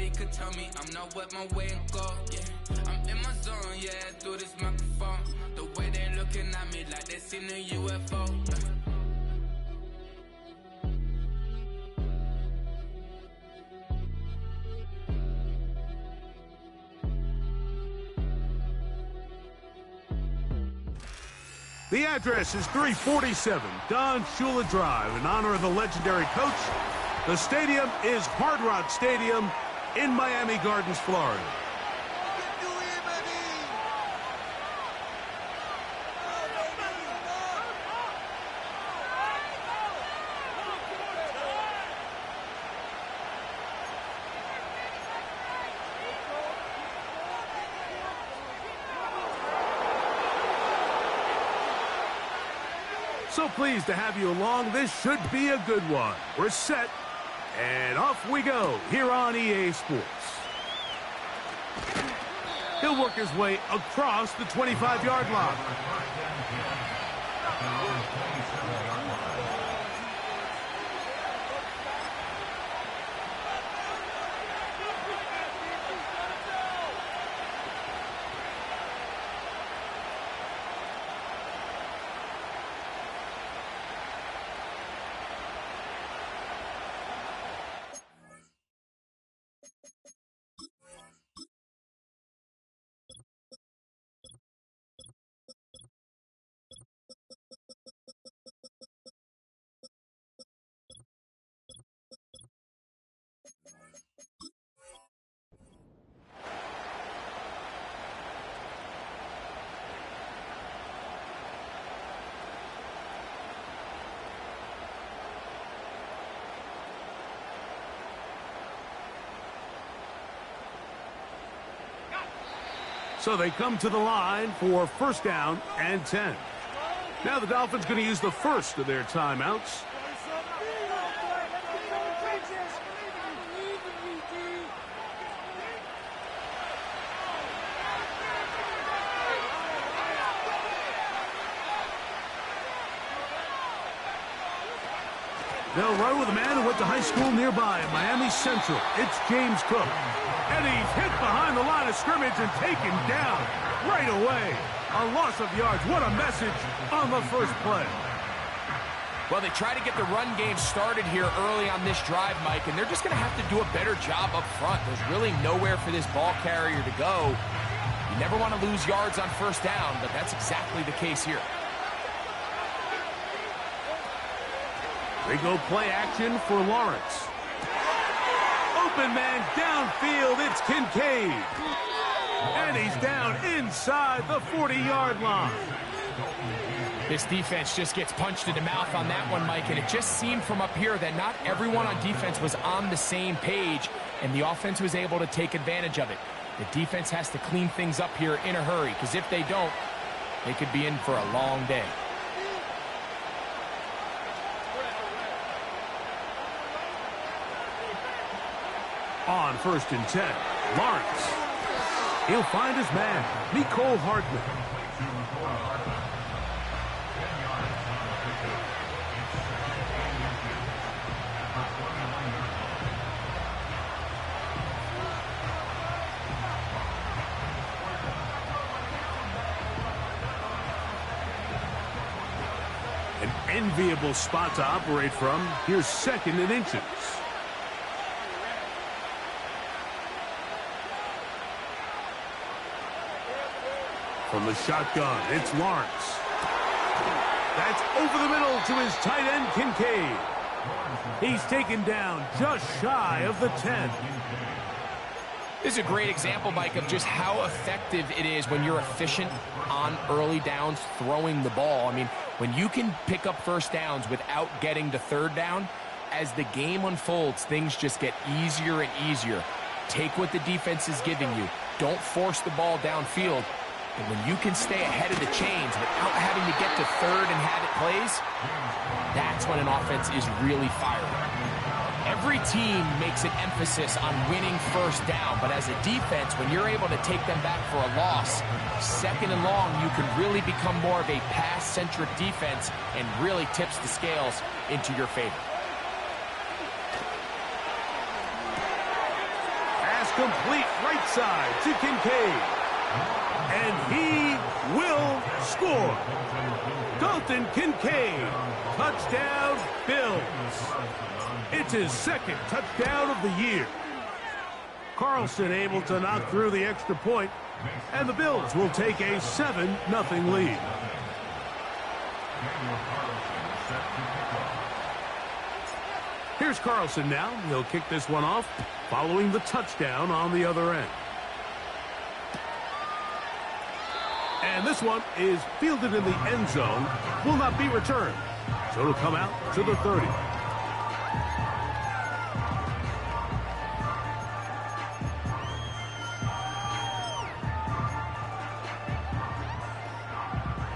you could tell me I'm not what my way and go, yeah. I'm in my zone, yeah, through this microphone. The way they looking at me like they seen a UFO. The address is 347 Don Shula Drive. In honor of the legendary coach, the stadium is Hard Rock Stadium in Miami Gardens, Florida. So pleased to have you along. This should be a good one. We're set, and off we go here on EA Sports. He'll work his way across the 25-yard line. So they come to the line for first down and 10. Now the Dolphins going to use the first of their timeouts. They'll run with a man who went to high school nearby in Miami Central. It's James Cook. And he's hit behind the line of scrimmage and taken down right away. A loss of yards. What a message on the first play. Well, they try to get the run game started here early on this drive, Mike, and they're just going to have to do a better job up front. There's really nowhere for this ball carrier to go. You never want to lose yards on first down, but that's exactly the case here. They go play action for Lawrence. Open man downfield, it's Kincaid. And he's down inside the 40-yard line. This defense just gets punched in the mouth on that one, Mike, and it just seemed from up here that not everyone on defense was on the same page, and the offense was able to take advantage of it. The defense has to clean things up here in a hurry, because if they don't, they could be in for a long day. On first and 10, Lawrence. He'll find his man, Mecole Hardman. An enviable spot to operate from. Here's second and inches. From the shotgun, it's Lawrence. That's over the middle to his tight end, Kincaid. He's taken down just shy of the 10. This is a great example, Mike, of just how effective it is when you're efficient on early downs throwing the ball. I mean, when you can pick up first downs without getting to third down, as the game unfolds, things just get easier and easier. Take what the defense is giving you. Don't force the ball downfield. And when you can stay ahead of the chains without having to get to third and have it plays, that's when an offense is really firing. Every team makes an emphasis on winning first down, but as a defense, when you're able to take them back for a loss, second and long, you can really become more of a pass-centric defense and really tips the scales into your favor. complete right side to Kincaid. And he will score. Dalton Kincaid, touchdown Bills. It's his second touchdown of the year. Carlson able to knock through the extra point, and the Bills will take a 7-0 lead. Here's Carlson now. He'll kick this one off following the touchdown on the other end. And this one is fielded in the end zone, will not be returned. So it'll come out to the 30.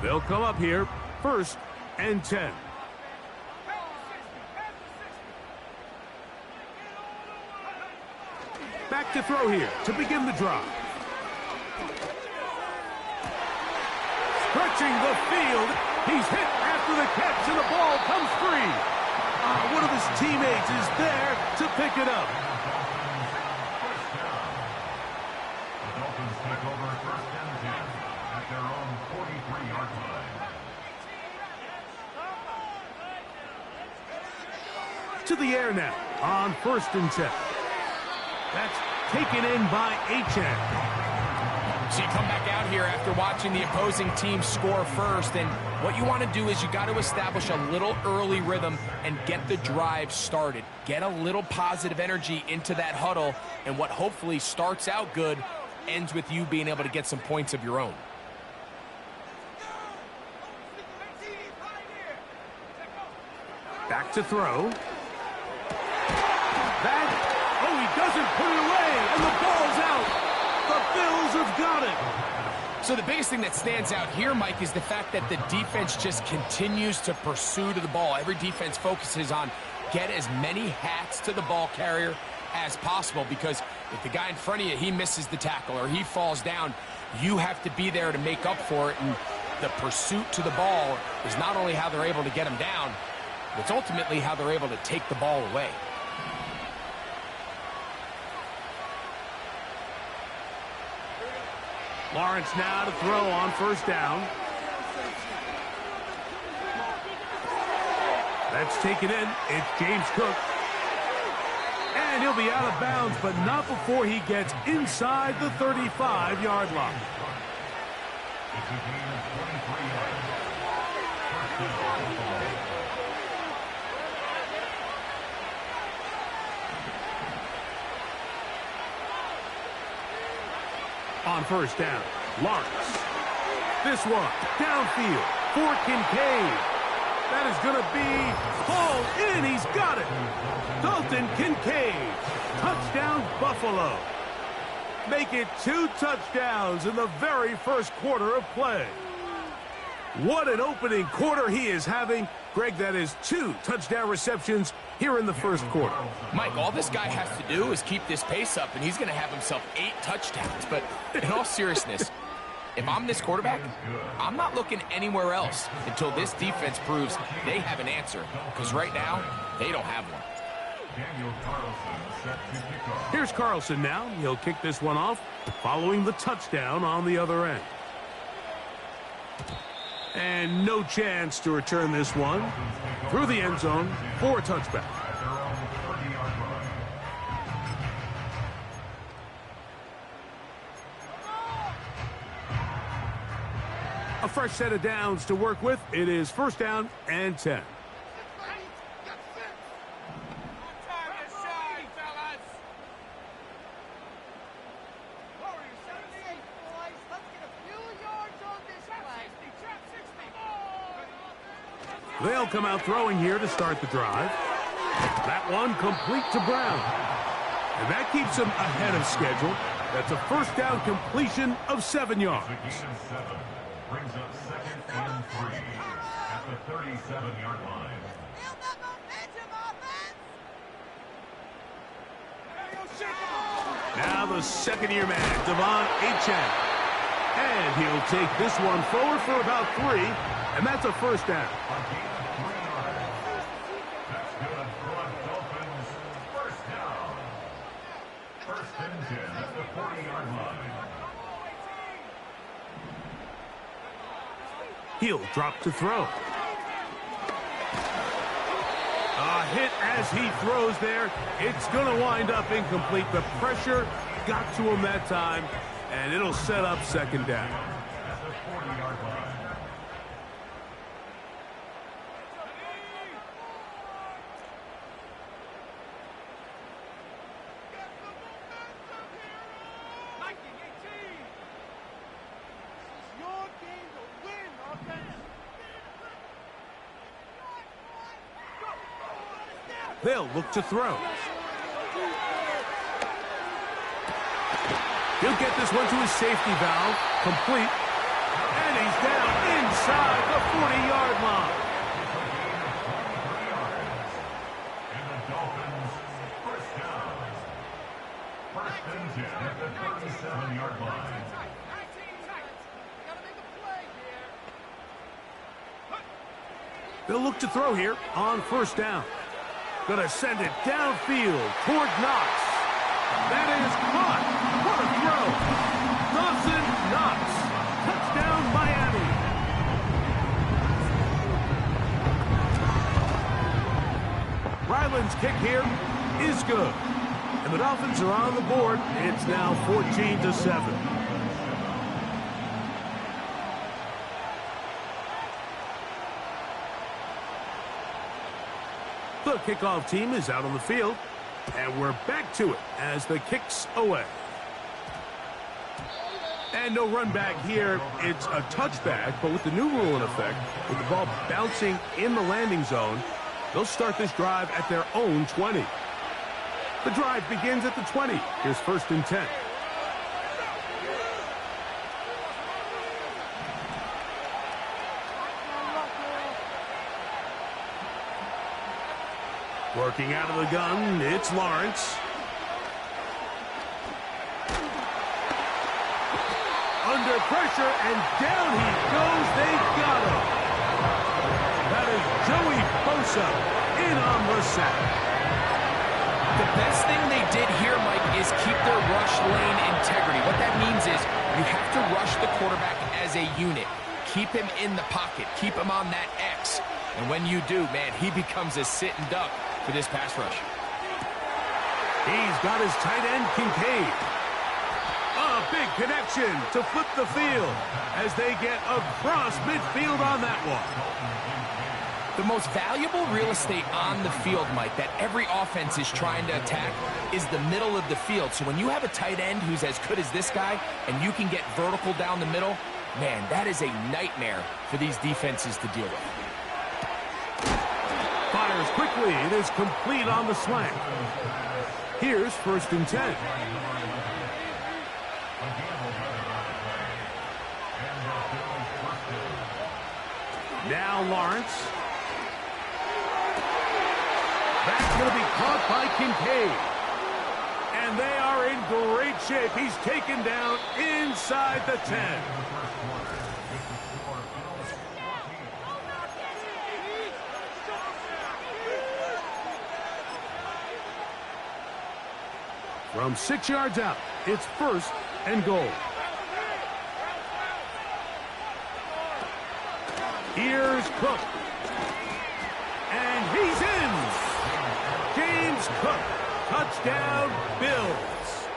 They'll come up here, 1st and 10. Back to throw here to begin the drive. Stretching the field. He's hit after the catch, and the ball comes free. One of his teammates is there to pick it up. The Dolphins take over 1st and 10 at their own 43-yard line. To the air now on 1st and 10. That's taken in by Achane. So you come back out here after watching the opposing team score first, and what you want to do is you got to establish a little early rhythm and get the drive started. Get a little positive energy into that huddle, and what hopefully starts out good ends with you being able to get some points of your own. Back to throw. He doesn't put it away, and the ball's out. The Bills have got it. So the biggest thing that stands out here, Mike, is the fact that the defense just continues to pursue to the ball. Every defense focuses on get as many hats to the ball carrier as possible, because if the guy in front of you, he misses the tackle or he falls down, you have to be there to make up for it. And the pursuit to the ball is not only how they're able to get him down, it's ultimately how they're able to take the ball away. Lawrence now to throw on 1st down. That's taken in. It's James Cook. And he'll be out of bounds, but not before he gets inside the 35-yard line. It's a gain of 23 yards. 1st down. On 1st down, Lawrence. This one, downfield for Kincaid. That is going to be hauled in. He's got it. Dalton Kincaid. Touchdown, Buffalo. Make it 2 touchdowns in the very first quarter of play. What an opening quarter he is having. Greg, that is 2 touchdown receptions here in the first quarter. Mike, all this guy has to do is keep this pace up, and he's going to have himself 8 touchdowns. But in all seriousness, if I'm this quarterback, I'm not looking anywhere else until this defense proves they have an answer. Because right now, they don't have one. Daniel Carlson set to kick off. Here's Carlson now. He'll kick this one off following the touchdown on the other end. And no chance to return this one through the end zone for a touchback. At their own 30-yard line. A fresh set of downs to work with. It is 1st down and 10. They'll come out throwing here to start the drive. That one complete to Brown. And that keeps him ahead of schedule. That's a 1st down completion of 7 yards. The gain of 7 brings up 2nd and 3 at the 37-yard line. Now the 2nd-year man, Devon Achane. And he'll take this one forward for about 3, and that's a 1st down. A gain of 3 yards. That's good for a Dolphins 1st down. 1st First and 10 at the 40-yard line. He'll drop to throw. A hit as he throws there. It's going to wind up incomplete. The pressure got to him that time, and it'll set up second down. At the 40-yard line. They'll look to throw. He'll get this one to his safety valve. Complete. And he's down inside the 40-yard line. And the Dolphins first down. First and 10 at the 37-yard line. They'll look to throw here on first down. Gonna send it downfield toward Knox. That is caught. What a throw. Dawson Knox. Touchdown, Miami. Ryland's kick here is good. And the Dolphins are on the board. It's now 14-7. The kickoff team is out on the field, and we're back to it as the kick's away. And no run back here. It's a touchback, but with the new rule in effect, with the ball bouncing in the landing zone, they'll start this drive at their own 20. The drive begins at the 20. Here's first and 10. Working out of the gun, it's Lawrence. Under pressure, and down he goes. They got him. That is Joey Bosa in on the sack. The best thing they did here, Mike, is keep their rush lane integrity. What that means is you have to rush the quarterback as a unit. Keep him in the pocket. Keep him on that X. And when you do, man, he becomes a sit and duck for this pass rush. He's got his tight end, Kincaid. A big connection to flip the field as they get across midfield on that one. The most valuable real estate on the field, Mike, that every offense is trying to attack is the middle of the field. So when you have a tight end who's as good as this guy and you can get vertical down the middle, man, that is a nightmare for these defenses to deal with. Fires quickly. It is complete on the slant. Here's first and 10. Now Lawrence. That's going to be caught by Kincaid. And they are in great shape. He's taken down inside the 10. From 6 yards out, it's first and goal. Here's Cook. And he's in. James Cook. Touchdown, Bills.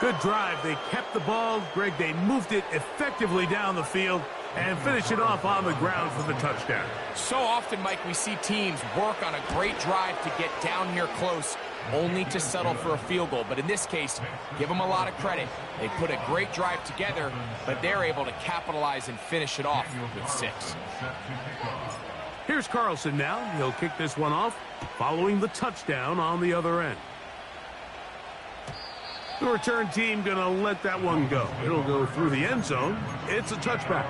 Good drive. They kept the ball. Greg, they moved it effectively down the field and finish it off on the ground for the touchdown. So often, Mike, we see teams work on a great drive to get down here close, only to settle for a field goal. But in this case, give them a lot of credit. They put a great drive together, but they're able to capitalize and finish it off with 6. Here's Carlson now. He'll kick this one off, following the touchdown on the other end. The return team going to let that one go. It'll go through the end zone. It's a touchback.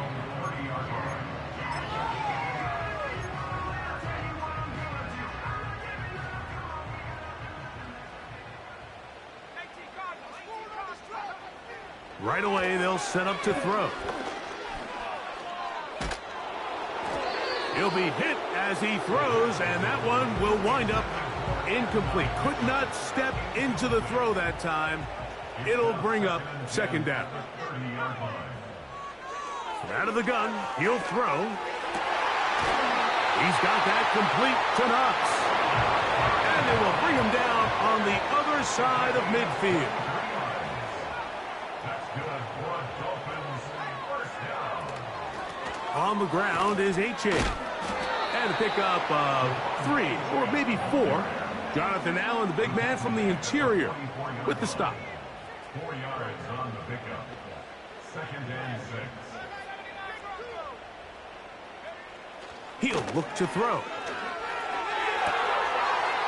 Right away, they'll set up to throw. He'll be hit as he throws, and that one will wind up Incomplete. Could not step into the throw that time. It'll bring up second down. From out of the gun, he'll throw. He's got that complete to Knox. And they will bring him down on the other side of midfield. That's good for a Dolphins first down. On the ground is H.A. And a pickup of 3 or maybe 4. Jonathan Allen, the big man from the interior, with the stop. 4 yards on the pickup. 2nd and 6. He'll look to throw.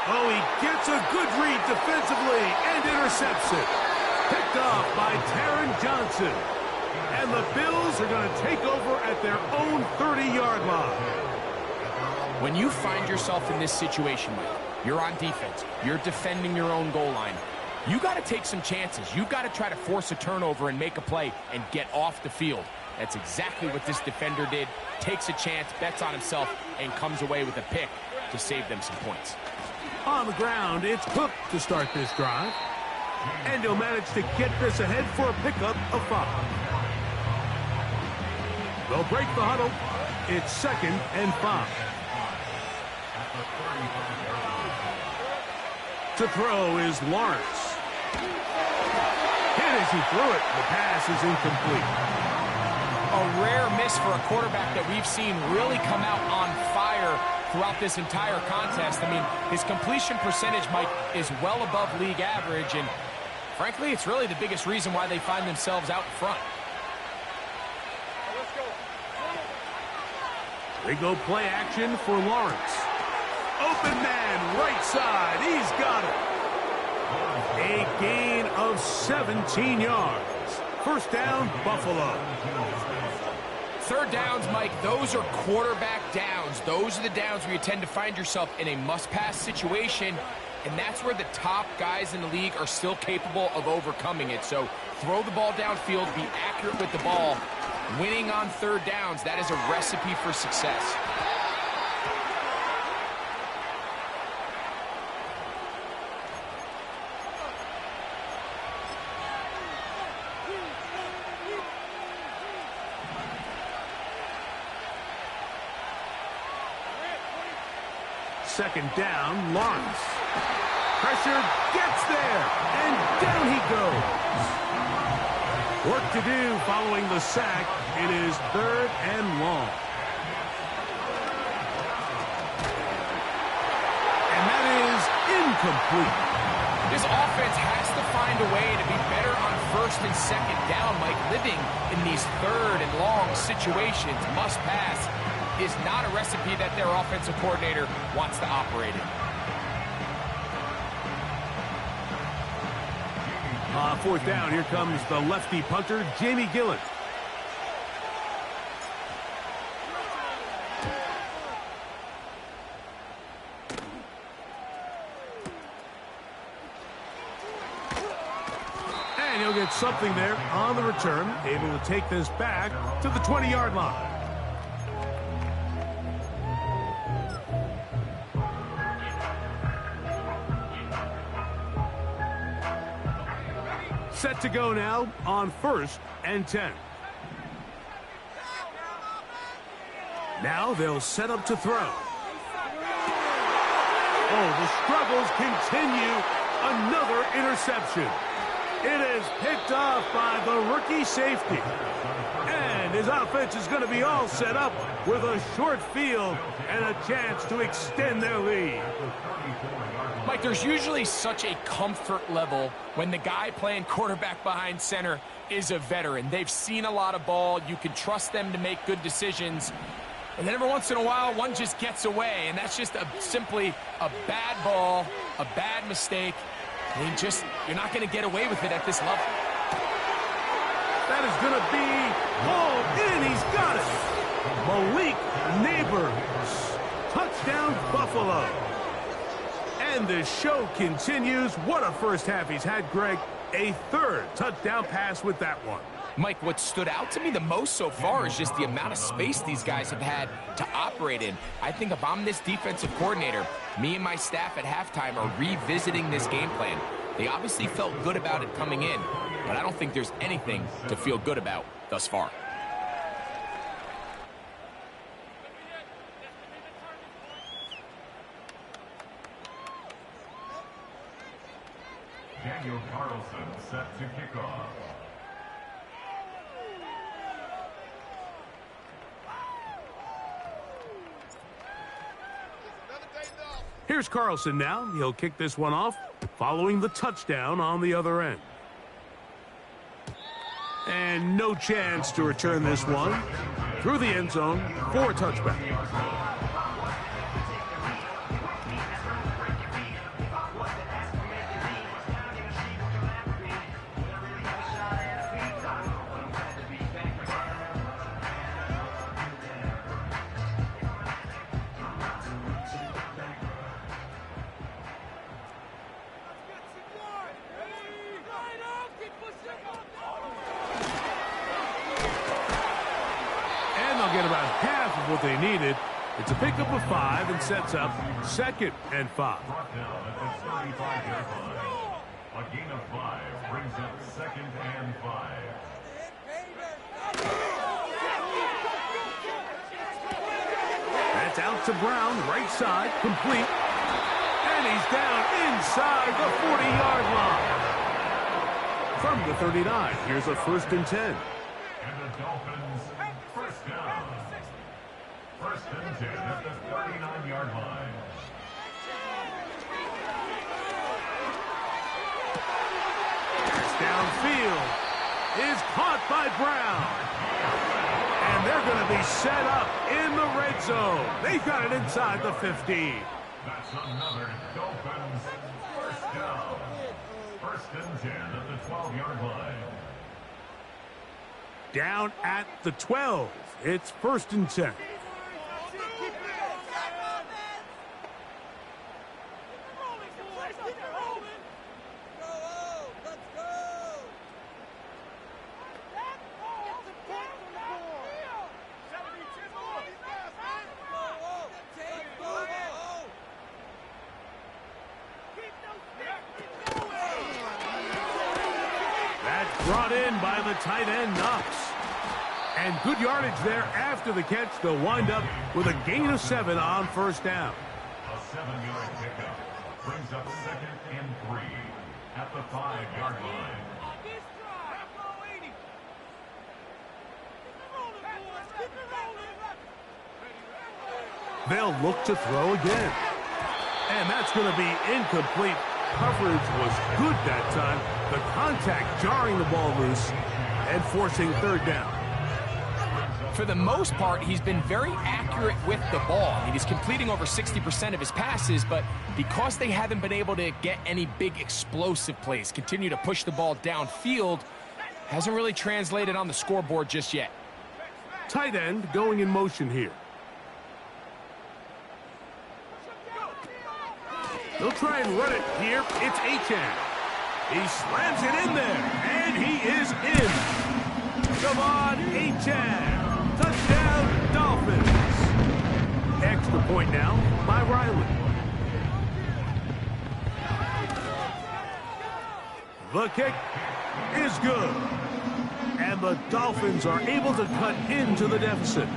Oh, he gets a good read defensively and intercepts it. Picked off by Taron Johnson. And the Bills are going to take over at their own 30-yard line. When you find yourself in this situation, Mike, you're on defense, you're defending your own goal line, you got to take some chances. You've got to try to force a turnover and make a play and get off the field. That's exactly what this defender did. Takes a chance, bets on himself, and comes away with a pick to save them some points. On the ground, it's Cook to start this drive. And he'll manage to get this ahead for a pickup of 5. They'll break the huddle. It's 2nd and 5. To throw is Lawrence. Hit as he threw it. The pass is incomplete. A rare miss for a quarterback that we've seen really come out on fire throughout this entire contest. I mean, his completion percentage, Mike, is well above league average, and frankly, it's really the biggest reason why they find themselves out in front. They go play action for Lawrence. Open man, right side. He's got it. A gain of 17 yards. First down, Buffalo. 3rd downs, Mike, those are quarterback downs. Those are the downs where you tend to find yourself in a must-pass situation, and that's where the top guys in the league are still capable of overcoming it. So throw the ball downfield, be accurate with the ball. Winning on 3rd downs, that is a recipe for success. Second down, Lawrence. Pressure gets there, and down he goes. Work to do following the sack. It is 3rd and long. And that is incomplete. This offense has to find a way to be better on 1st and 2nd down, Mike. Living in these 3rd and long situations, must pass, is not a recipe that their offensive coordinator wants to operate in. 4th down, here comes the lefty punter, Jamie Gillen. And he'll get something there on the return, able to take this back to the 20-yard line. Set to go now on 1st and 10. Now they'll set up to throw. Oh, the struggles continue. Another interception. It is picked off by the rookie safety. And his offense is going to be all set up with a short field and a chance to extend their lead. Mike, there's usually such a comfort level when the guy playing quarterback behind center is a veteran. They've seen a lot of ball. You can trust them to make good decisions. And then every once in a while, one just gets away, and that's just simply a bad ball, a bad mistake. I mean, you're not going to get away with it at this level. That is going to be hauled in. He's got it. Malik Neighbors. Touchdown, Buffalo. And the show continues. What a first half he's had, Greg. A 3rd touchdown pass with that one. Mike, what stood out to me the most so far is just the amount of space these guys have had to operate in. I think if I'm this defensive coordinator, me and my staff at halftime are revisiting this game plan. They obviously felt good about it coming in, but I don't think there's anything to feel good about thus far. Daniel Carlson set to kick off. Here's Carlson now. He'll kick this one off, following the touchdown on the other end. And no chance to return this one through the end zone for a touchback. Get about half of what they needed. It's a pickup of 5 and sets up 2nd and 5. Brought down at the 35-yard line. A gain of 5 brings up 2nd and 5. That's out to Brown, right side, complete. And he's down inside the 40-yard line. From the 39, here's a 1st and 10. And the Dolphins first down. 1st and 10 at the 39-yard line. Pass downfield is caught by Brown. And they're going to be set up in the red zone. They got it inside the 15. That's another Dolphins first down. 1st and 10 at the 12-yard line. Down at the 12. It's 1st and 10. Brought in by the tight end, Knox. And good yardage there after the catch. They'll wind up with a gain of 7 on 1st down. A 7-yard pickup brings up 2nd and 3 at the 5-yard line. They'll look to throw again. And that's going to be incomplete. Coverage was good that time. The contact jarring the ball loose and forcing 3rd down. For the most part, he's been very accurate with the ball. I mean, he's completing over 60% of his passes, but because they haven't been able to get any big explosive plays, continue to push the ball downfield, hasn't really translated on the scoreboard just yet. Tight end going in motion here. They'll try and run it here. It's Achane. He slams it in there, and he is in. Come on, Achane. Touchdown, Dolphins. Extra point now by Riley. The kick is good. And the Dolphins are able to cut into the deficit.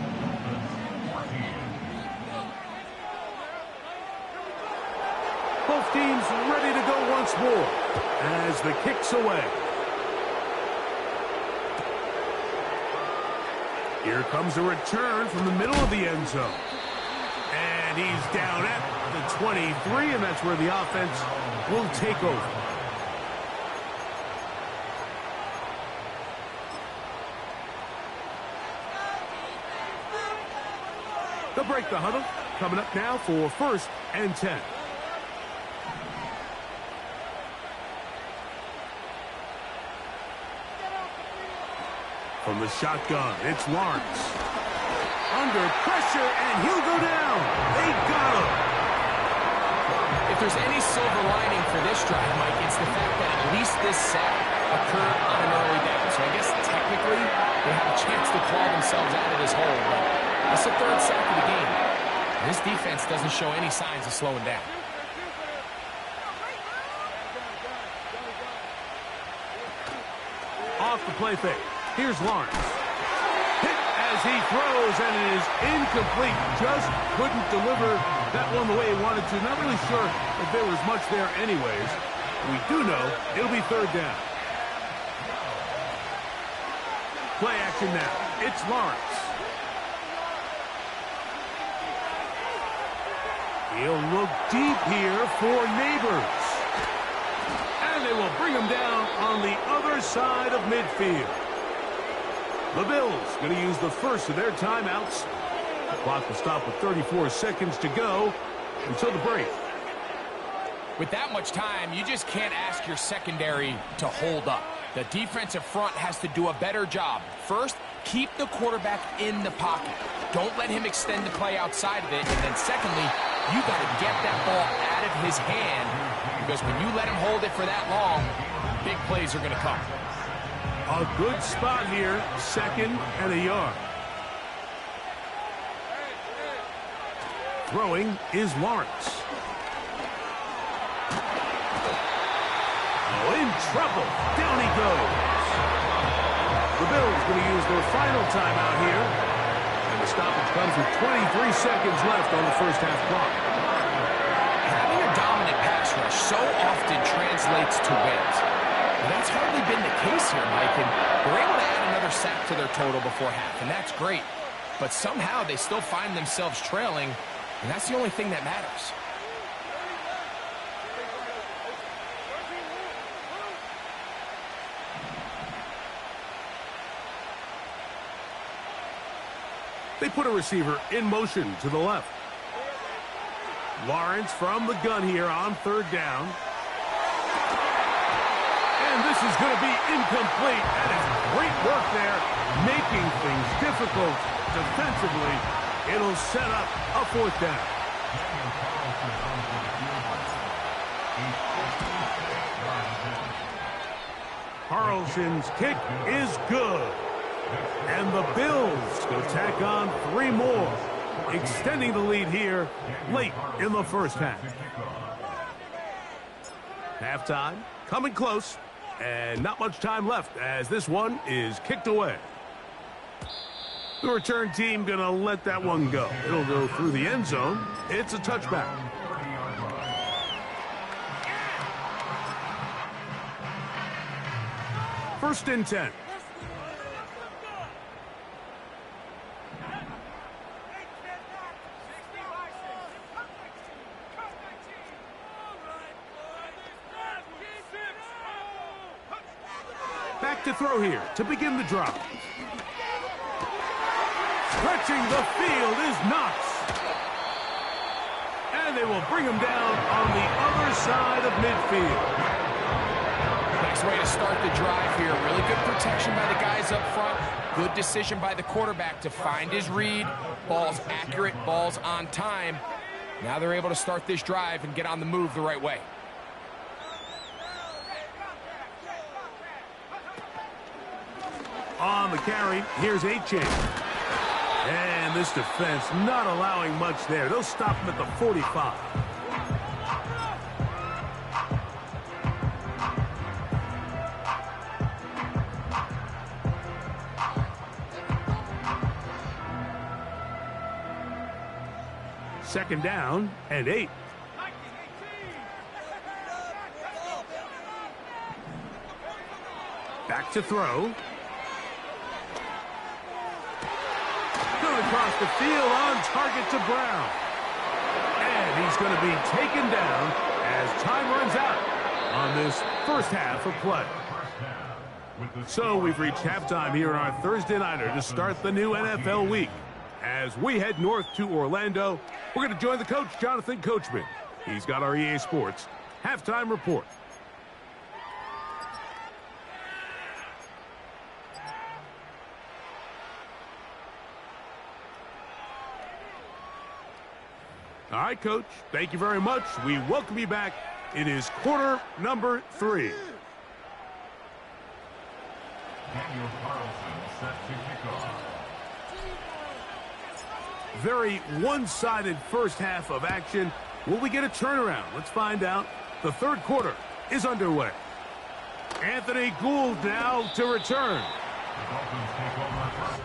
Both teams ready to go once more as the kick's away. Here comes a return from the middle of the end zone. And he's down at the 23, and that's where the offense will take over. They'll break the huddle. Coming up now for 1st and 10. From the shotgun, it's Lawrence. Under pressure, and he'll go down. They got him. If there's any silver lining for this drive, Mike, it's the fact that at least this sack occurred on an early down. So I guess technically themselves out of this hole. But that's the third sack of the game. This defense doesn't show any signs of slowing down. Off the play fake. Here's Lawrence. Hit as he throws, and it is incomplete. Just couldn't deliver that one the way he wanted to. Not really sure if there was much there anyways. We do know it'll be third down. Play action now. It's Lawrence. He'll look deep here for Neighbors. And they will bring him down on the other side of midfield. The Bills going to use the first of their timeouts. The clock will stop with 34 seconds to go until the break. With that much time, you just can't ask your secondary to hold up. The defensive front has to do a better job. First, keep the quarterback in the pocket. Don't let him extend the play outside of it. And then secondly, you got to get that ball out of his hand, because when you let him hold it for that long, big plays are going to come. A good spot here, 2nd and a yard. Throwing is Lawrence. Oh, in trouble. Down he goes. The Bills going to use their final timeout here. And the stoppage comes with 23 seconds left on the first half clock. Having a dominant pass rush so often translates to wins. But that's hardly been the case here, Mike. And they're able to add another sack to their total before half, and that's great. But somehow they still find themselves trailing, and that's the only thing that matters. They put a receiver in motion to the left. Lawrence from the gun here on third down. And this is going to be incomplete. That is great work there, making things difficult defensively. It'll set up a fourth down. Carlson's kick is good. And the Bills will tack on 3 more, extending the lead here late in the first half. Halftime coming close, and not much time left as this one is kicked away. The return team going to let that one go. It'll go through the end zone. It's a touchback. First and 10. Back to throw here to begin the drive. Stretching the field is Knox. And they will bring him down on the other side of midfield. Nice way to start the drive here. Really good protection by the guys up front. Good decision by the quarterback to find his read. Ball's accurate, ball's on time. Now they're able to start this drive and get on the move the right way. On the carry, here's Achane. And this defense not allowing much there. They'll stop him at the 45. Second down and 8. Back to throw. Across the field on target to Brown. And he's going to be taken down as time runs out on this first half of play. So we've reached halftime here on our Thursday Nighter to start the new NFL week. As we head north to Orlando, we're going to join the coach, Jonathan Coachman. He's got our EA Sports halftime report. All right, Coach, thank you very much. We welcome you back. It is quarter number 3. Daniel Carlson set to kick off. Very one-sided first half of action. Will we get a turnaround? Let's find out. The third quarter is underway. Anthony Gould now to return. The Dolphins take over first.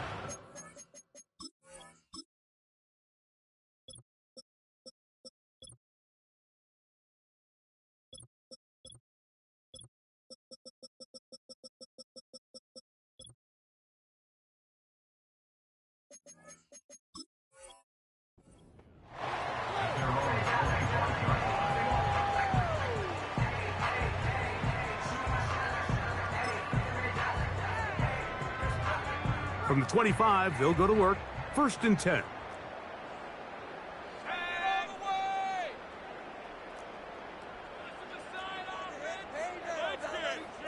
From the 25, they'll go to work. 1st and 10.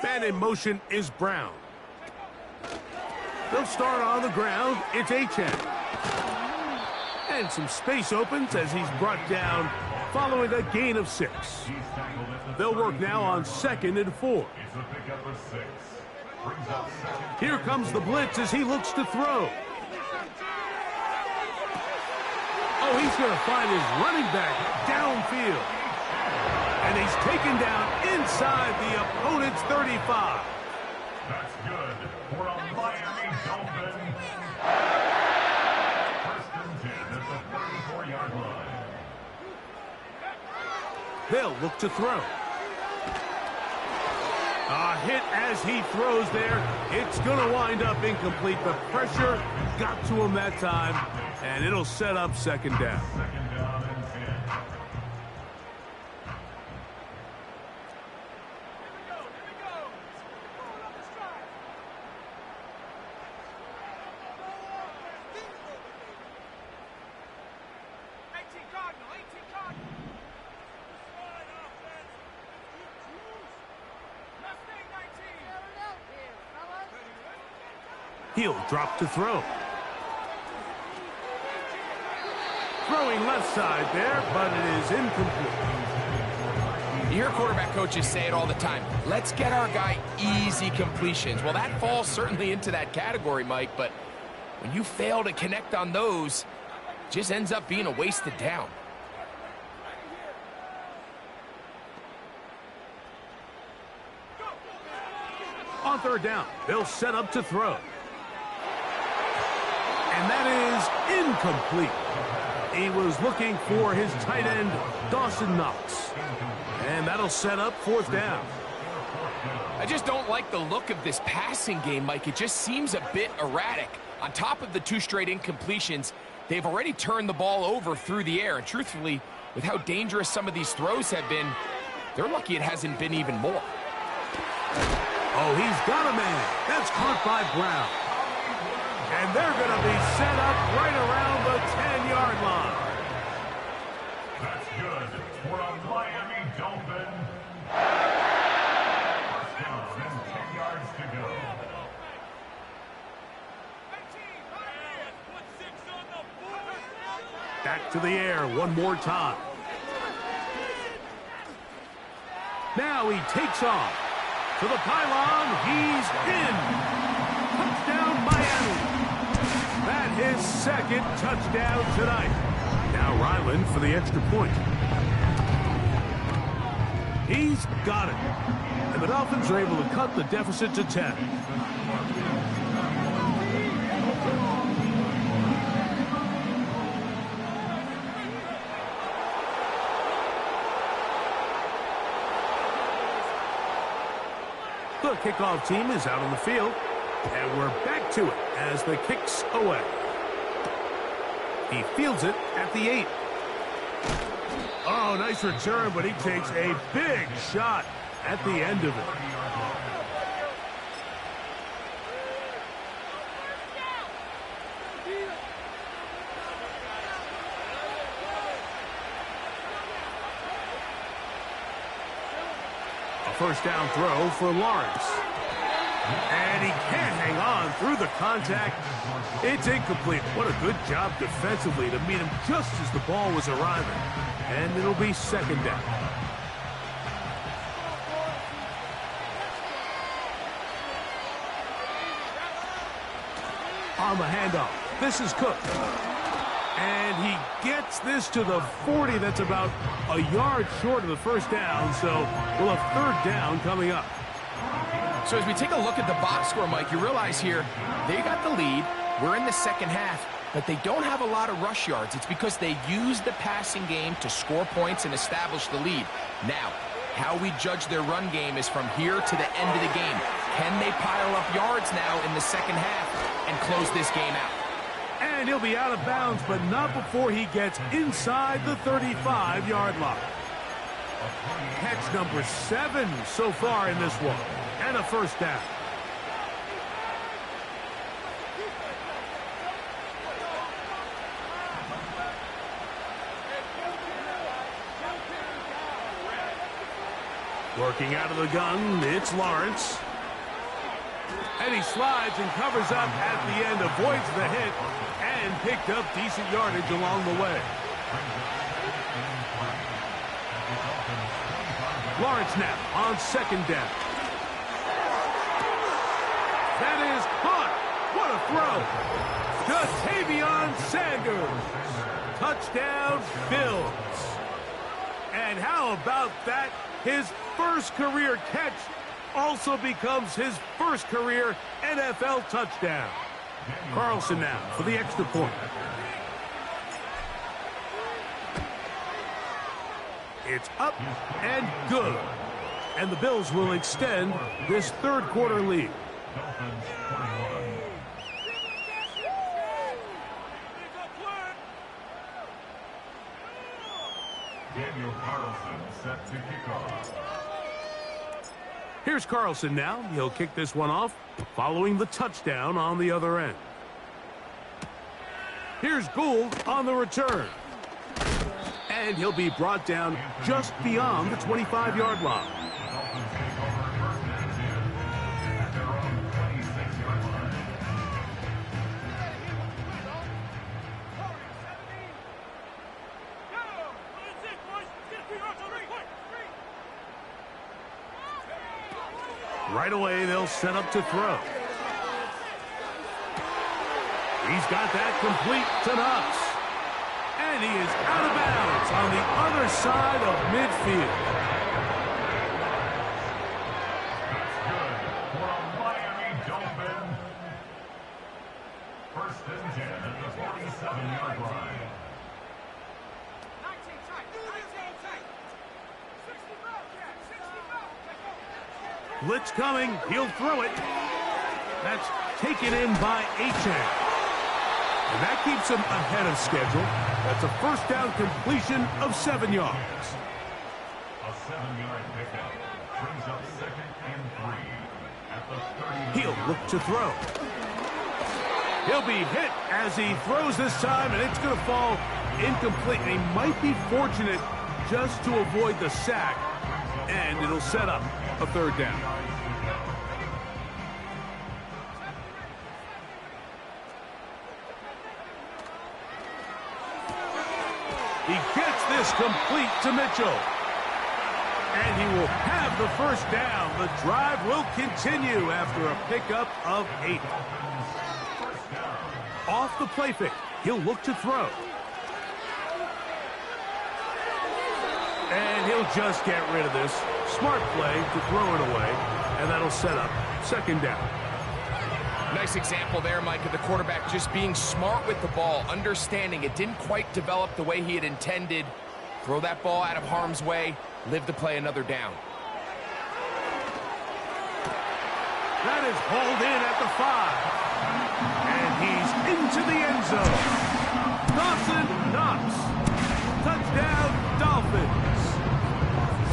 Man in motion is Brown. They'll start on the ground. It's Achane. And some space opens as he's brought down following a gain of 6. They'll work now on 2nd and 4. It's a pickup of 6. Brings up 2nd. Here comes the blitz as he looks to throw. Oh, he's going to find his running back downfield. And he's taken down inside the opponent's 35. That's good for a Miami Dolphin. 1st and 10 at the 34-yard line. They'll look to throw. A hit as he throws there. It's going to wind up incomplete. The pressure got to him that time, and it'll set up 2nd down. 2nd down and 10. He'll drop to throw. Throwing left side there, but it is incomplete. You hear quarterback coaches say it all the time. Let's get our guy easy completions. Well, that falls certainly into that category, Mike, but when you fail to connect on those, it just ends up being a wasted down. On 3rd down, they'll set up to throw. And that is incomplete. He was looking for his tight end, Dawson Knox. And that'll set up 4th down. I just don't like the look of this passing game, Mike. It just seems a bit erratic. On top of the 2 straight incompletions, they've already turned the ball over through the air. And truthfully, with how dangerous some of these throws have been, they're lucky it hasn't been even more. Oh, he's got a man. That's caught by Brown. And they're going to be set up right around the 10-yard line. That's good for a Miami Dolphin. 1st down and 10 yards to go. Back to the air one more time. Now he takes off. To the pylon, he's in. Touchdown, Miami. That his 2nd touchdown tonight. Now Ryland for the extra point. He's got it. And the Dolphins are able to cut the deficit to 10. The kickoff team is out on the field, and we're back to it as the kick's away. He fields it at the 8. Oh, nice return, but he takes a big shot at the end of it. A 1st down throw for Lawrence. And he can't hang on through the contact. It's incomplete. What a good job defensively to meet him just as the ball was arriving. And it'll be 2nd down. On the handoff, this is Cook. And he gets this to the 40. That's about a yard short of the first down, so we'll have third down coming up. So as we take a look at the box score, Mike, you realize here they got the lead. We're in the second half, but they don't have a lot of rush yards. It's because they use the passing game to score points and establish the lead. Now, how we judge their run game is from here to the end of the game. Can they pile up yards now in the second half and close this game out? And he'll be out of bounds, but not before he gets inside the 35-yard line. Catch number 7 so far in this one, and a first down. Working out of the gun, it's Lawrence. And he slides and covers up at the end, avoids the hit, and picked up decent yardage along the way. Lawrence now on second down. That is caught. What a throw. Ja'Tavion Sanders. Touchdown, Bills. And how about that? His first career catch also becomes his first career NFL touchdown. Carlson now for the extra point. It's up and good. And the Bills will extend this third quarter lead. Daniel Carlson set to kick off. Here's Carlson now. He'll kick this one off, following the touchdown on the other end. Here's Gould on the return. And he'll be brought down just beyond the 25-yard line. Right away, they'll set up to throw. He's got that complete to Knox. And he is out of bounds on the other side of midfield. That's good for a Miami Dolphin. First and 10 at the 47-yard line. Blitz coming. He'll throw it. That's taken in by Achane. And that keeps him ahead of schedule. That's a first down completion of 7 yards. A 7-yard pickup brings up second and 3 at the 30. He'll look to throw. He'll be hit as he throws this time, and it's going to fall incomplete. And he might be fortunate just to avoid the sack, and it'll set up a third down. He gets this complete to Mitchell. And he will have the first down. The drive will continue after a pickup of 8. Off the play fake, he'll look to throw. And he'll just get rid of this. Smart play to throw it away, and that'll set up second down. Nice example there, Mike, of the quarterback just being smart with the ball, understanding it didn't quite develop the way he had intended. Throw that ball out of harm's way, live to play another down. That is hauled in at the 5. And he's into the end zone. Dawson Knox. Touchdown, Dolphins.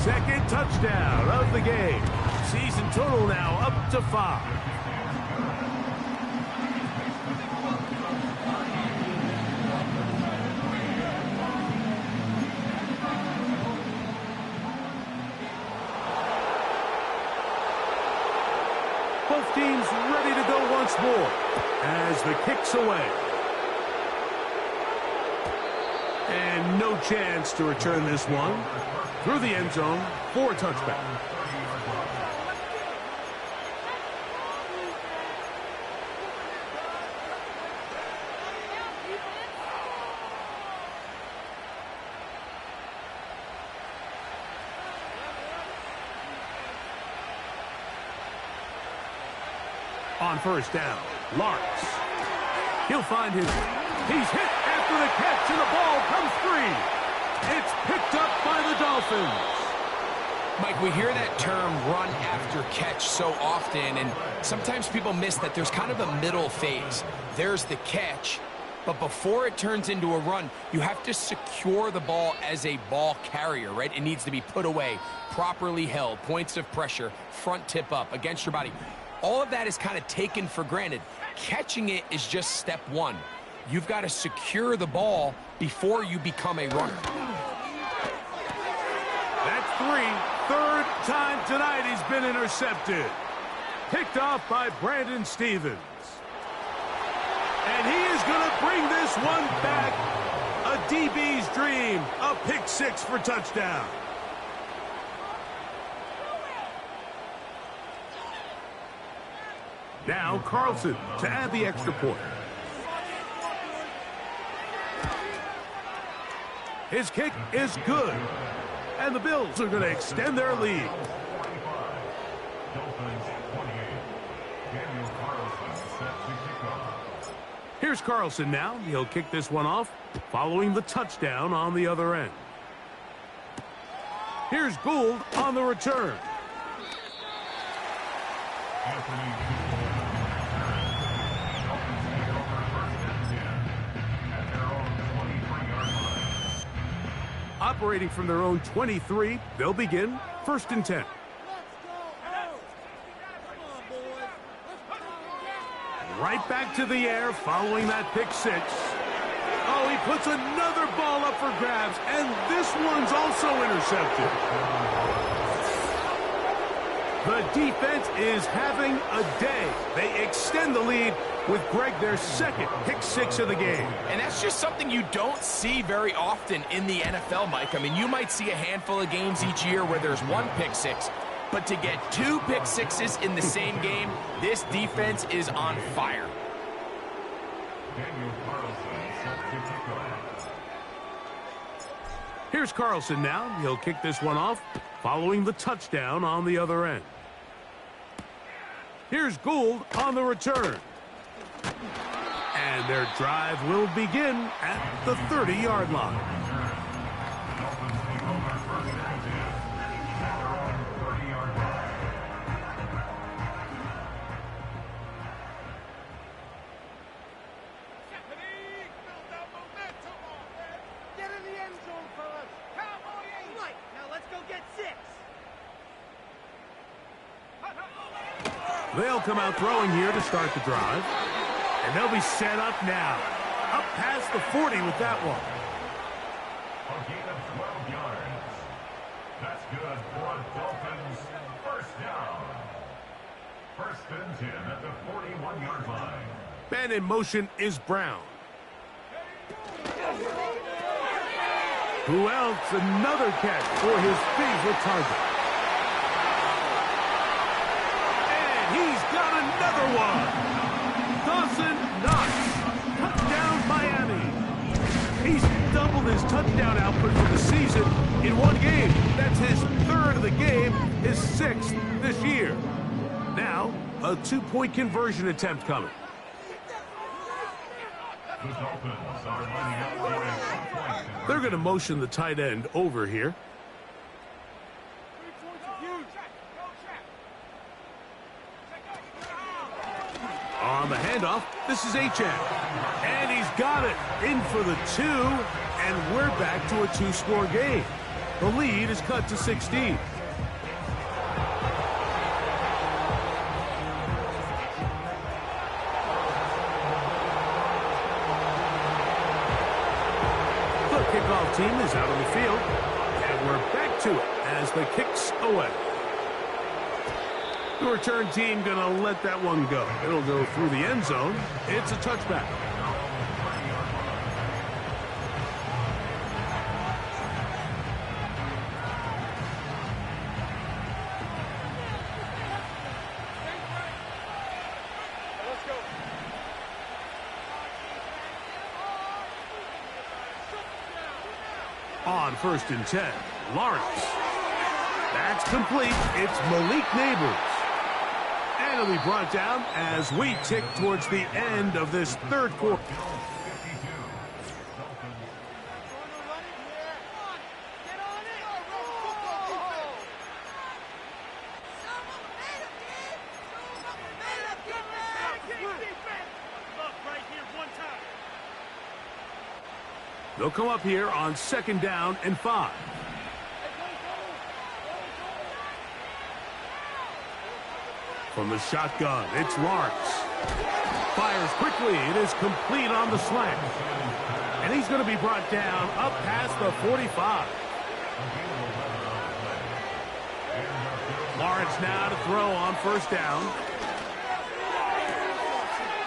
Second touchdown of the game. Season total now up to 5. Both teams ready to go once more as the kick's away. And no chance to return this one through the end zone for a touchback. On first down, Lawrence. He'll find his... He's hit after the catch, and the ball comes free. It's picked up by the Dolphins. Mike, we hear that term run after catch so often, and sometimes people miss that there's kind of a middle phase. There's the catch, but before it turns into a run, you have to secure the ball as a ball carrier, right? It needs to be put away, properly held, points of pressure, front tip up against your body. All of that is kind of taken for granted. Catching it is just step one. You've got to secure the ball before you become a runner. That's three. Third time tonight he's been intercepted. Picked off by Brandon Stephens. And he is going to bring this one back. A DB's dream. A pick six for touchdown. Now Carlson to add the extra point. His kick is good. And the Bills are going to extend their lead. Here's Carlson now. He'll kick this one off, following the touchdown on the other end. Here's Gould on the return. Operating from their own 23, they'll begin 1st and 10. Right back to the air following that pick six. Oh, he puts another ball up for grabs, and this one's also intercepted. The defense is having a day. They extend the lead with Greg, their second pick six of the game. And that's just something you don't see very often in the NFL, Mike. I mean, you might see a handful of games each year where there's one pick six, but to get two pick sixes in the same game, this defense is on fire. Here's Carlson now. He'll kick this one off, following the touchdown on the other end. Here's Gould on the return. And their drive will begin at the 30-yard line. Get in the end zone, fellas. Cowboy ain't right. Now let's go get six. They'll come out throwing here to start the drive. And they'll be set up now. Up past the 40 with that one. A gain of 12 yards. That's good for a Dolphins first down. 1st and 10 at the 41-yard line. Man in motion is Brown. Who else? Another catch for his favorite target. And he's got another one. Dawson Knox. Touchdown, Miami. He's doubled his touchdown output for the season in one game. That's his 3rd of the game, his 6th this year. Now, a 2-point conversion attempt coming. The Dolphins are lining up for a 2-point. They're going to motion the tight end over here. On the handoff, this is H.M. And he's got it. In for the 2, and we're back to a 2-score game. The lead is cut to 16. The kickoff team is out on the field, and we're back to it as the kick's away. The return team going to let that one go. It'll go through the end zone. It's a touchback. On 1st and 10, Lawrence. That's complete. It's Malik Neighbors. finally brought down as we tick towards the end of this third quarter. They'll come up here on 2nd down and 5. From the shotgun, it's Lawrence. Fires quickly. It is complete on the slant. And he's going to be brought down up past the 45. Lawrence now to throw on 1st down.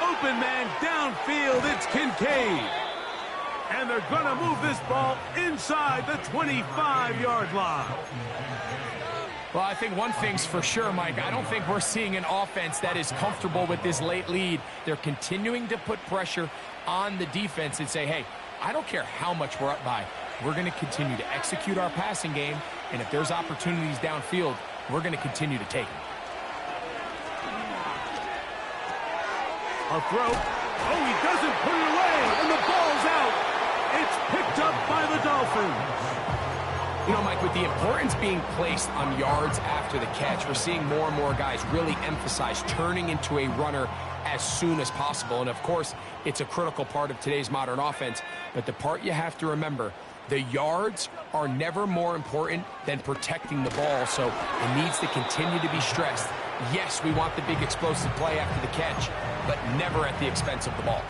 Open man downfield. It's Kincaid. And they're going to move this ball inside the 25-yard line. Well, I think one thing's for sure, Mike. I don't think we're seeing an offense that is comfortable with this late lead. They're continuing to put pressure on the defense and say, hey, I don't care how much we're up by. We're going to continue to execute our passing game, and if there's opportunities downfield, we're going to continue to take them. A throw. Oh, he doesn't put it away, and the ball's out. It's picked up by the Dolphins. You know, Mike, with the importance being placed on yards after the catch, we're seeing more and more guys really emphasize turning into a runner as soon as possible. And, of course, it's a critical part of today's modern offense. But the part you have to remember, the yards are never more important than protecting the ball, so it needs to continue to be stressed. Yes, we want the big explosive play after the catch, but never at the expense of the ball.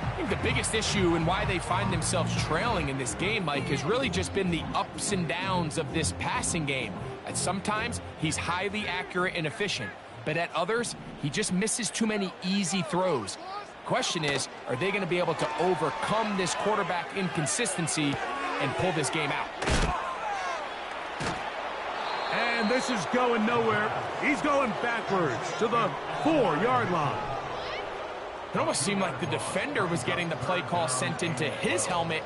I think the biggest issue and why they find themselves trailing in this game, Mike, has really just been the ups and downs of this passing game. And sometimes he's highly accurate and efficient, but at others, he just misses too many easy throws. Question is, are they going to be able to overcome this quarterback inconsistency and pull this game out? And this is going nowhere. He's going backwards to the 4-yard line. It almost seemed like the defender was getting the play call sent into his helmet,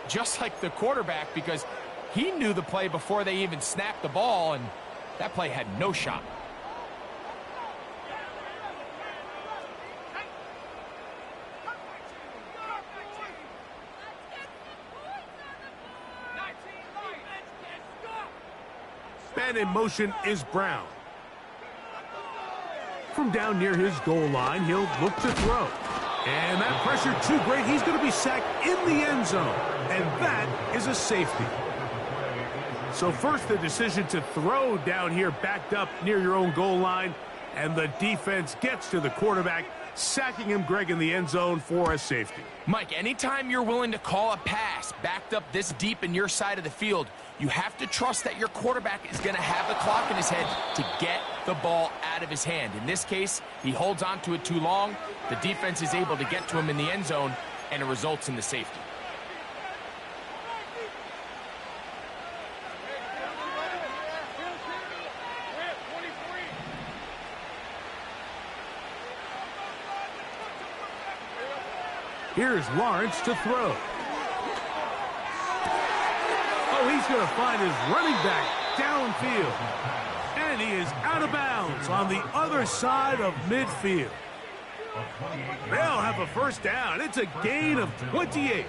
just like the quarterback, because he knew the play before they even snapped the ball, and that play had no shot. And in motion is Brown. From down near his goal line, he'll look to throw. And that pressure too great. He's going to be sacked in the end zone. And that is a safety. So first the decision to throw down here backed up near your own goal line. And the defense gets to the quarterback, sacking him, Greg, in the end zone for a safety. Mike, anytime you're willing to call a pass backed up this deep in your side of the field, you have to trust that your quarterback is going to have the clock in his head to get the ball out of his hand. In this case, he holds on to it too long. The defense is able to get to him in the end zone, and it results in the safety. Here's Lawrence to throw. Oh, he's going to find his running back downfield. And he is out of bounds on the other side of midfield. They'll have a first down. It's a gain of 28.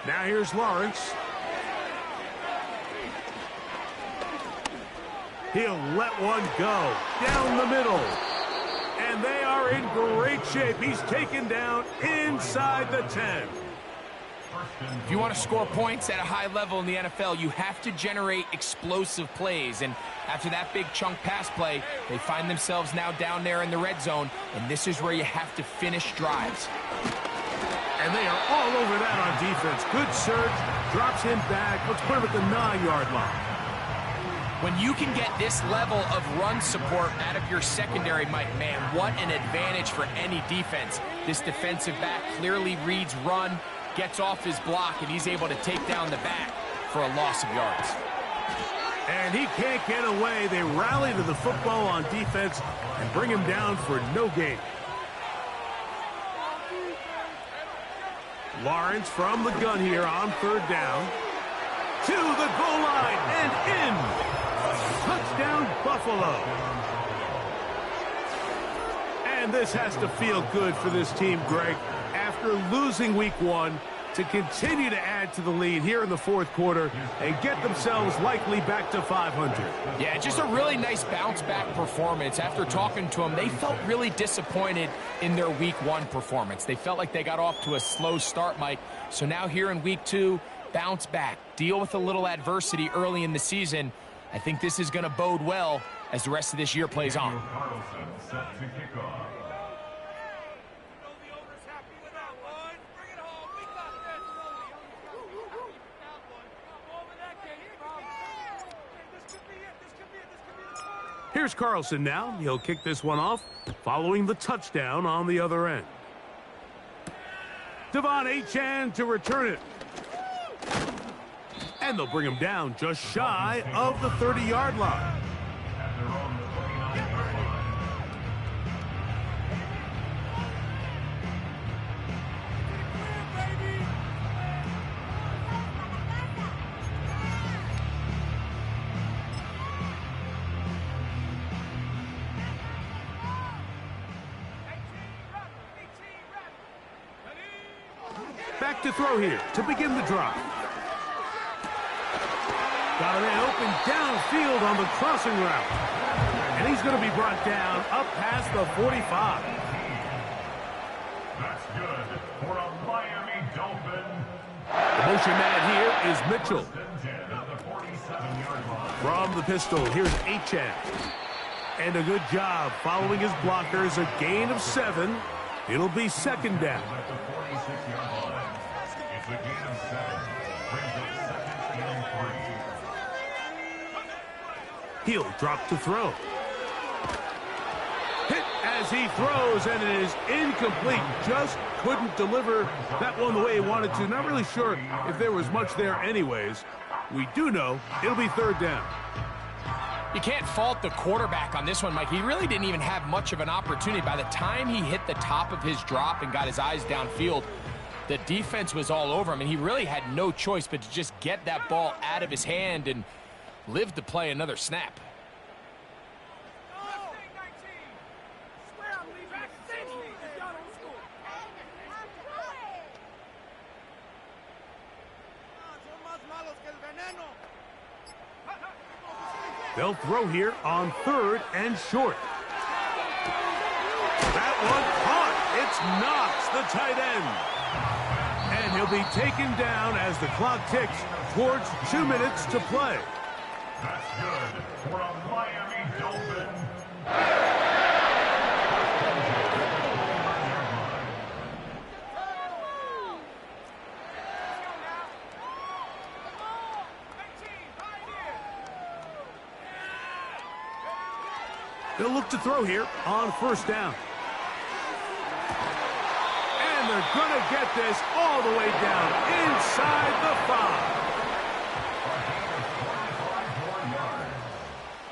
Now here's Lawrence. He'll let one go down the middle. And they are in great shape. He's taken down inside the 10. If you want to score points at a high level in the NFL, you have to generate explosive plays. And after that big chunk pass play, they find themselves now down there in the red zone. And this is where you have to finish drives. And they are all over that on defense. Good surge, drops him back. Let's put him at the 9-yard line. When you can get this level of run support out of your secondary, Mike, man, what an advantage for any defense. This defensive back clearly reads run, gets off his block, and he's able to take down the back for a loss of yards. And he can't get away. They rally to the football on defense and bring him down for no gain. Lawrence from the gun here on third down. To the goal line and in. Touchdown, Buffalo. And this has to feel good for this team, Greg. After losing week 1, to continue to add to the lead here in the fourth quarter and get themselves likely back to 500. Yeah, just a really nice bounce-back performance. After talking to them, they felt really disappointed in their week 1 performance. They felt like they got off to a slow start, Mike. So now here in week 2, bounce back, deal with a little adversity early in the season. I think this is going to bode well as the rest of this year plays on. Carlson set to kick off. Here's Carlson now. He'll kick this one off following the touchdown on the other end. Devon Achane to return it. And they'll bring him down just shy of the 30-yard line. Back to throw here to begin the drive. Got a man open downfield on the crossing route. And he's going to be brought down up past the 45. That's good for a Miami Dolphin. The motion man here is Mitchell. From the pistol, here's Achane. And a good job following his blockers. A gain of 7. It'll be second down. At the 46-yard line. It's a gain of 7. Brings up second and 3. He'll drop to throw. Hit as he throws, and it is incomplete. Just couldn't deliver that one the way he wanted to. Not really sure if there was much there anyways. We do know it'll be third down. You can't fault the quarterback on this one, Mike. He really didn't even have much of an opportunity. By the time he hit the top of his drop and got his eyes downfield, the defense was all over him, and he really had no choice but to just get that ball out of his hand and live to play another snap. They'll throw here on third and short. That one caught. It's Knox, the tight end. And he'll be taken down as the clock ticks towards 2 minutes to play. That's good for a Miami Dolphin. They'll look to throw here on first down. And they're going to get this all the way down inside the 5.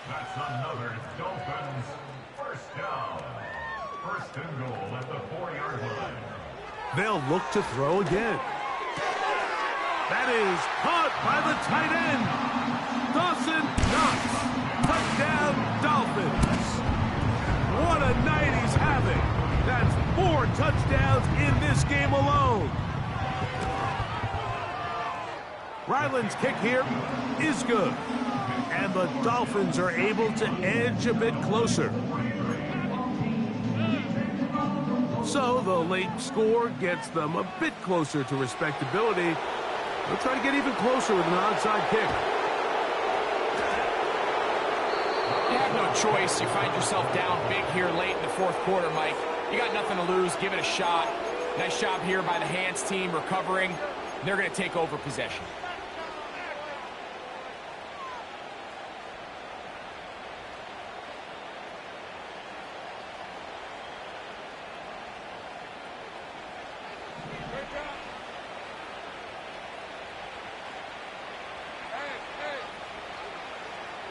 That's another Dolphins first down. First and goal at the 4-yard line. They'll look to throw again. That is caught by the tight end. Dawson Knox. Touchdown, Dolphins. What a night he's having. That's 4 touchdowns in this game alone. Ryland's kick here is good. And the Dolphins are able to edge a bit closer. So the late score gets them a bit closer to respectability. They'll try to get even closer with an onside kick. You have no choice. You find yourself down big here late in the fourth quarter, Mike. You got nothing to lose. Give it a shot. Nice job here by the Hands team recovering. They're going to take over possession.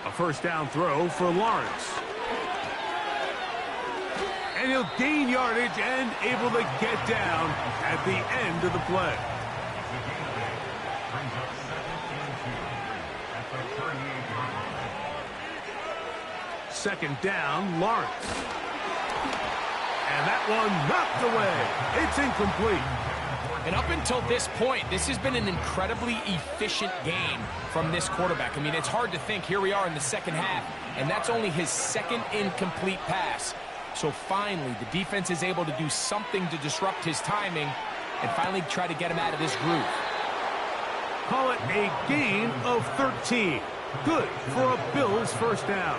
A first down throw for Lawrence. And he'll gain yardage and able to get down at the end of the play. Brings up 2nd and 2 at the 38-yard line. Second down, Lawrence. And that one knocked away. It's incomplete. And up until this point, this has been an incredibly efficient game from this quarterback. I mean, it's hard to think. Here we are in the second half, and that's only his second incomplete pass. So finally, the defense is able to do something to disrupt his timing and finally try to get him out of this groove. Call it a gain of 13. Good for a Bills first down.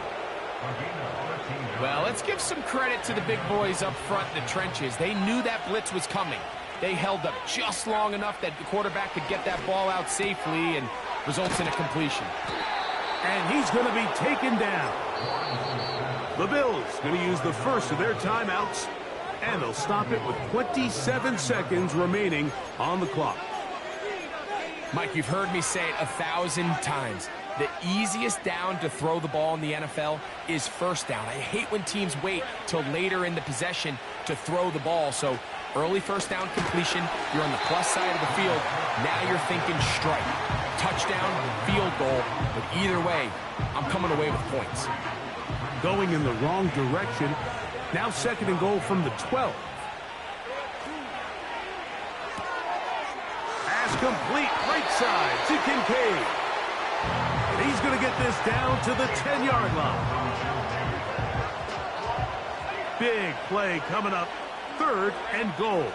Well, let's give some credit to the big boys up front in the trenches. They knew that blitz was coming. They held up just long enough that the quarterback could get that ball out safely and results in a completion. And he's going to be taken down. The Bills going to use the first of their timeouts, and they'll stop it with 27 seconds remaining on the clock. Mike, you've heard me say it 1,000 times. The easiest down to throw the ball in the NFL is first down. I hate when teams wait till later in the possession to throw the ball. So early first down completion, you're on the plus side of the field. Now you're thinking strike, touchdown, field goal. But either way, I'm coming away with points. Going in the wrong direction. Now second and goal from the 12. Pass complete, right side to Kincaid. And he's going to get this down to the 10-yard line. Big play coming up. Third and goal.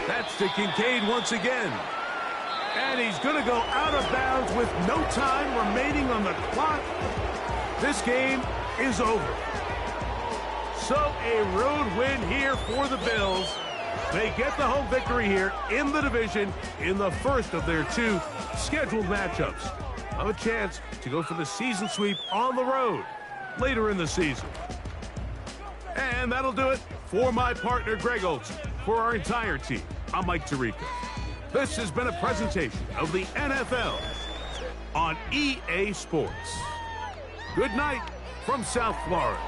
That's to Kincaid once again. And he's going to go out of bounds with no time remaining on the clock. This game is over. So a road win here for the Bills. They get the home victory here in the division in the first of their two scheduled matchups. Have a chance to go for the season sweep on the road later in the season. And that'll do it for my partner, Greg Olson. For our entire team, I'm Mike Tirico. This has been a presentation of the NFL on EA Sports. Good night from South Florida.